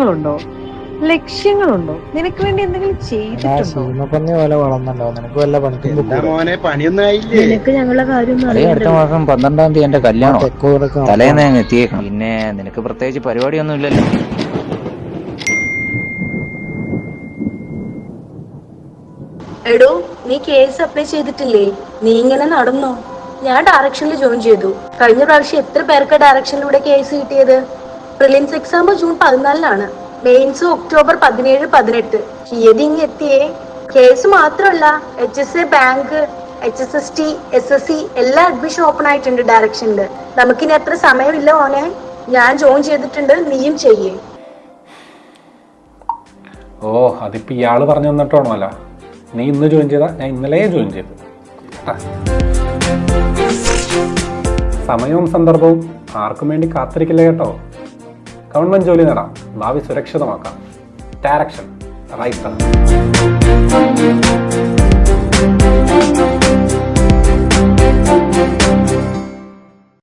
സ്വപ്നങ്ങളുണ്ടോ? ലക്ഷ്യങ്ങളുണ്ടോ? നിനക്ക് വേണ്ടി എന്തെങ്കിലും ചെയ്തിട്ടുണ്ടോ? നിനക്ക് ഞങ്ങളെ കാര്യമൊന്നും അടുത്ത അറിയണ്ടല്ലോ. മാസം 12-ാം തീയതി എന്റെ കല്യാണം. തലേന്ന് അങ്ങ് എത്തിയേക്കണം. പിന്നെ നിനക്ക് പ്രത്യേകിച്ച് പരിപാടിയൊന്നും ഇല്ലല്ലോ. എടോ, നീ കേസ് അപ്ലൈ ചെയ്തിട്ടില്ലേ? നീ ഇങ്ങനെ നടന്നോ? ഞാൻ ഡയറക്ഷനിൽ ജോയിൻ ചെയ്തു. കഴിഞ്ഞ പ്രാവശ്യം എത്ര പേർക്ക് ഡയറക്ഷനിലൂടെ കേസ് കിട്ടിയത്? പ്രിലിംസ് എക്സാം ജൂൺ 14-നാണ്, മെയിൻസ് ഒക്ടോബർ 17, 18. തീയതി ഇങ്ങ് എത്തിയേ. കേസ് മാത്രമല്ല, HSA, ബാങ്ക്, HSST, SSC എല്ലാ അഡ്മിഷൻ ഓപ്പൺ ആയിട്ടുണ്ട് ഡയറക്ഷനില്. നമുക്കിനി അത്ര സമയമില്ല മോനെ. ഞാൻ ജോയിൻ ചെയ്തിട്ടുണ്ട്, നീയും ചെയ്യേ. ഓ, അതിപ്പോ ഇയാള് പറഞ്ഞു തന്നിട്ടാണോ? നീ ഇന്ന് ജോയിൻ ചെയ്താ ഞാൻ ഇന്നലെ ജോയിൻ ചെയ്തു. സമയവും സന്ദർഭവും ആർക്കും വേണ്ടി കാത്തിരിക്കില്ല കേട്ടോ. ഗവൺമെന്റ് ജോലി നേടാം, ഭാവി സുരക്ഷിതമാക്കാം. Direction right.